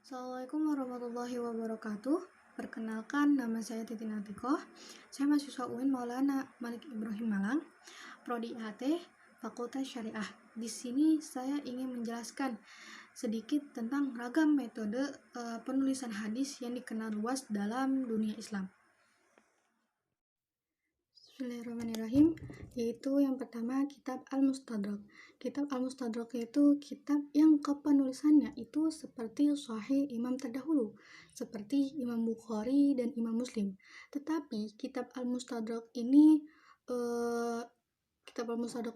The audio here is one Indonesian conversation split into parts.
Assalamualaikum warahmatullahi wabarakatuh. Perkenalkan, nama saya Titin Atikoh. Saya mahasiswa UIN Maulana Malik Ibrahim Malang, Prodi IHT, Fakultas Syariah. Di sini saya ingin menjelaskan sedikit tentang ragam metode penulisan hadis yang dikenal luas dalam dunia Islam. Bismillahirrahmanirrahim, yaitu yang pertama kitab Al-Mustadrak. Kitab Al-Mustadrak yaitu kitab yang kepenulisannya itu seperti Sahih Imam terdahulu, seperti Imam Bukhari dan Imam Muslim. Tetapi kitab Al-Mustadrak ini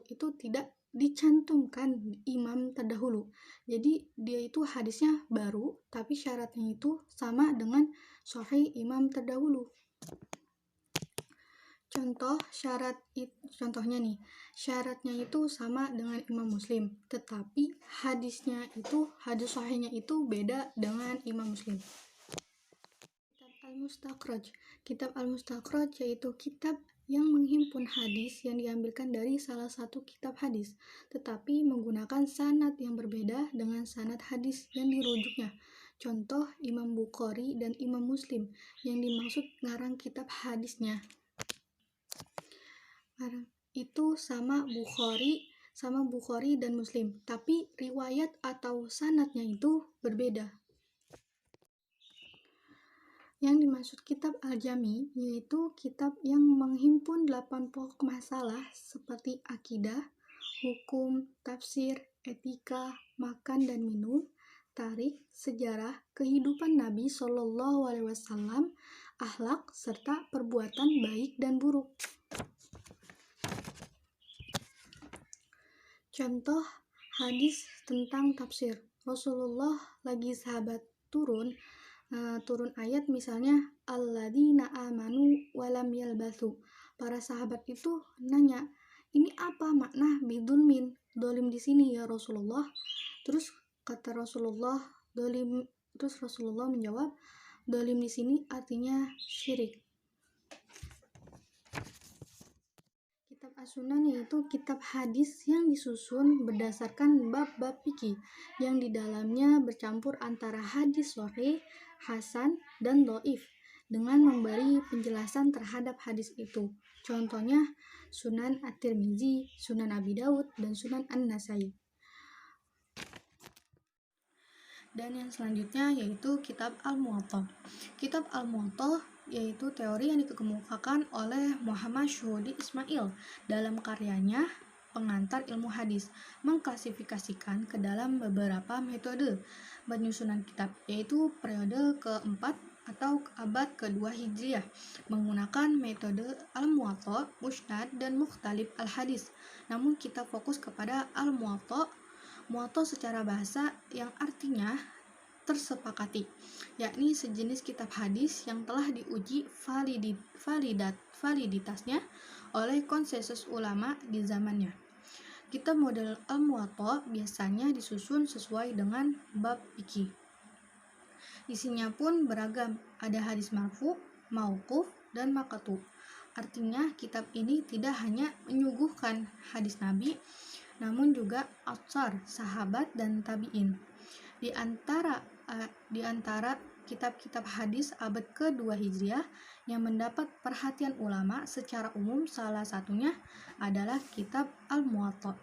itu tidak dicantumkan imam terdahulu. Jadi dia itu hadisnya baru, tapi syaratnya itu sama dengan Sahih Imam terdahulu. Syaratnya itu sama dengan Imam Muslim, tetapi hadis sahihnya itu beda dengan Imam Muslim. Kitab Al-Mustakhraj yaitu kitab yang menghimpun hadis yang diambilkan dari salah satu kitab hadis, tetapi menggunakan sanad yang berbeda dengan sanad hadis yang dirujuknya. Contoh Imam Bukhari dan Imam Muslim yang dimaksud ngarang kitab hadisnya itu sama Bukhari dan Muslim, tapi riwayat atau sanadnya itu berbeda. Yang dimaksud kitab Al-Jami yaitu kitab yang menghimpun 8 pokok masalah seperti akidah, hukum, tafsir, etika, makan dan minum, tarik, sejarah, kehidupan Nabi SAW, akhlak, serta perbuatan baik dan buruk. Contoh hadis tentang tafsir. Rasulullah lagi sahabat turun ayat misalnya alladzina amanu walam yalbatsu. Para sahabat itu nanya, ini apa makna bidulmin, dolim di sini ya Rasulullah? Terus Rasulullah menjawab, dolim di sini artinya syirik. Kitab As-Sunan yaitu kitab hadis yang disusun berdasarkan bab-bab fikih yang di dalamnya bercampur antara hadis sahih, hasan, dan dhaif dengan memberi penjelasan terhadap hadis itu. Contohnya Sunan At-Tirmizi, Sunan Abi Daud, dan Sunan An-Nasai. Dan yang selanjutnya yaitu kitab Al-Muwatta. Kitab Al-Muwatta yaitu teori yang dikemukakan oleh Muhammad Syuhudi Ismail dalam karyanya Pengantar Ilmu Hadis, mengklasifikasikan ke dalam beberapa metode penyusunan kitab, yaitu periode keempat atau abad kedua Hijriah menggunakan metode Al-Muwatta, Musnad, dan Mukhtalif Al-Hadis. Namun kita fokus kepada Al-Muwatta secara bahasa yang artinya tersepakati, yakni sejenis kitab hadis yang telah diuji validitasnya oleh konsensus ulama di zamannya. Kitab model Al-Muwatta biasanya disusun sesuai dengan bab fikih. Isinya pun beragam, ada hadis marfu, mauquf, dan maqtu. Artinya kitab ini tidak hanya menyuguhkan hadis Nabi, namun juga atsar, sahabat, dan tabi'in. Di antara kitab-kitab hadis abad kedua Hijriah yang mendapat perhatian ulama secara umum, salah satunya adalah kitab Al-Muwatta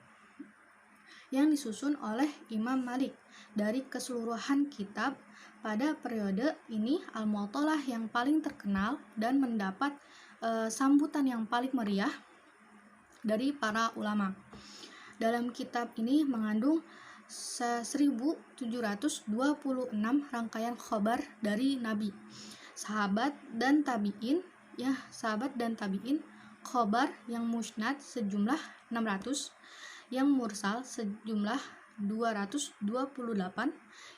yang disusun oleh Imam Malik. Dari keseluruhan kitab pada periode ini, Al-Muwatta lah yang paling terkenal dan mendapat sambutan yang paling meriah dari para ulama. Dalam kitab ini mengandung 1726 rangkaian khabar dari Nabi, sahabat dan tabi'in, khabar yang musnad sejumlah 600, yang mursal sejumlah 228,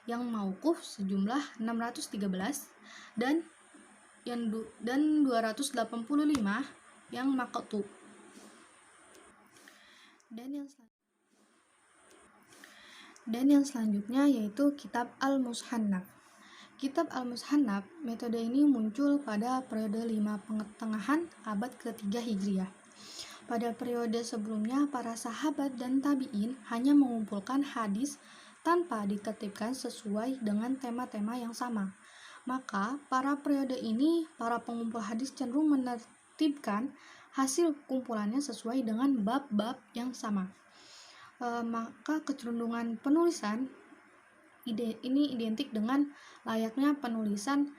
yang mauquf sejumlah 613, dan 285 yang maqtu. Dan yang selanjutnya yaitu kitab Al-Mushannaf. Kitab Al-Mushannaf, metode ini muncul pada periode 5 pertengahan abad ketiga Hijriah. Pada periode sebelumnya, para sahabat dan tabi'in hanya mengumpulkan hadis tanpa ditertibkan sesuai dengan tema-tema yang sama. Maka, para periode ini, para pengumpul hadis cenderung menertibkan hasil kumpulannya sesuai dengan bab-bab yang sama. Maka kecenderungan penulisan ini identik dengan layaknya penulisan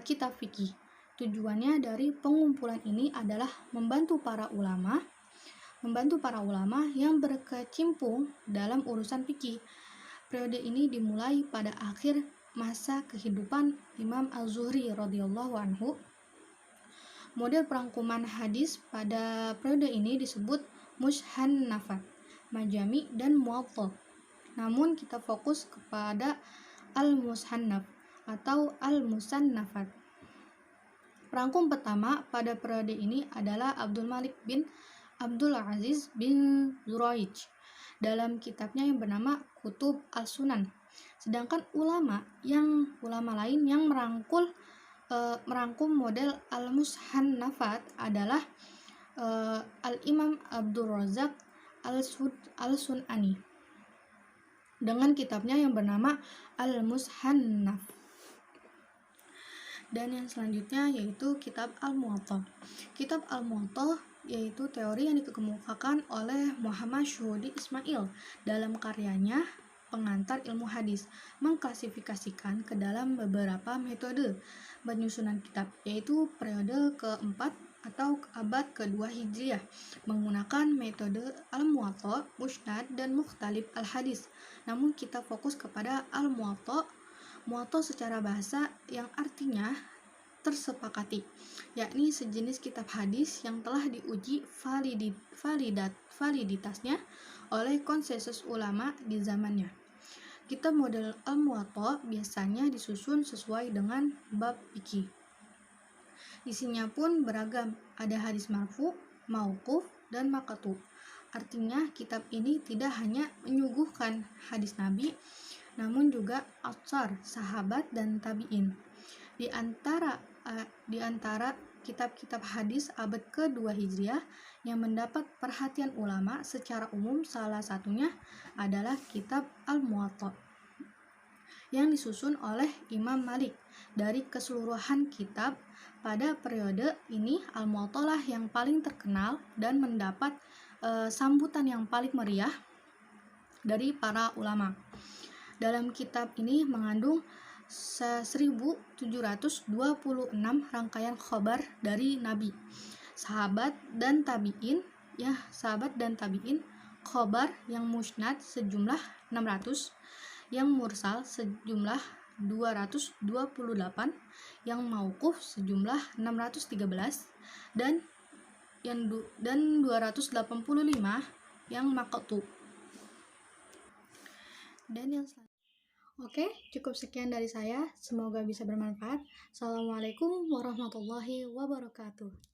kitab fikih. Tujuannya dari pengumpulan ini adalah membantu para ulama yang berkecimpung dalam urusan fikih. Periode ini dimulai pada akhir masa kehidupan Imam Az-Zuhri radhiyallahu anhu. Model perangkuman hadis pada periode ini disebut mushannafat, majami, dan muwatta. Namun kita fokus kepada al-mushannaf atau al-musannafat. Perangkum pertama pada periode ini adalah Abdul Malik bin Abdul Aziz bin Zuraij dalam kitabnya yang bernama Kutub Al-Sunan. Sedangkan ulama lain yang merangkum model al-mushannafat adalah Al-Imam Abdul Razak Al-Sun'ani dengan kitabnya yang bernama Al-Mushannaf. Dan yang selanjutnya yaitu Kitab Al-Muwatta. Kitab Al-Muwatta yaitu teori yang dikemukakan oleh Muhammad Syuhudi Ismail dalam karyanya Pengantar Ilmu Hadis, mengklasifikasikan ke dalam beberapa metode penyusunan kitab, yaitu periode keempat atau abad kedua Hijriah, menggunakan metode Al-Muwatta, Musnad, dan Mukhtalif Al-Hadis. Namun kita fokus kepada Al-Muwatta secara bahasa yang artinya tersepakati, yakni sejenis kitab hadis yang telah diuji validitasnya oleh konsensus ulama di zamannya. Kitab model Al-Muwatta biasanya disusun sesuai dengan bab fikih. Isinya pun beragam, ada hadis marfu, mauquf, dan maqtu'. Artinya kitab ini tidak hanya menyuguhkan hadis Nabi, namun juga atsar, sahabat, dan tabi'in. Di antara kitab-kitab hadis abad kedua Hijriah yang mendapat perhatian ulama secara umum, salah satunya adalah kitab Al-Muwatta yang disusun oleh Imam Malik. Dari keseluruhan kitab pada periode ini, Al-Muwatta lah yang paling terkenal dan mendapat sambutan yang paling meriah dari para ulama. Dalam kitab ini mengandung 1726 rangkaian khabar dari Nabi, sahabat dan tabi'in, khabar yang musnad sejumlah 600, yang mursal sejumlah 228, yang mauquf sejumlah 613, dan 285 yang maqtu'. Dan yang Oke, cukup sekian dari saya. Semoga bisa bermanfaat. Assalamualaikum warahmatullahi wabarakatuh.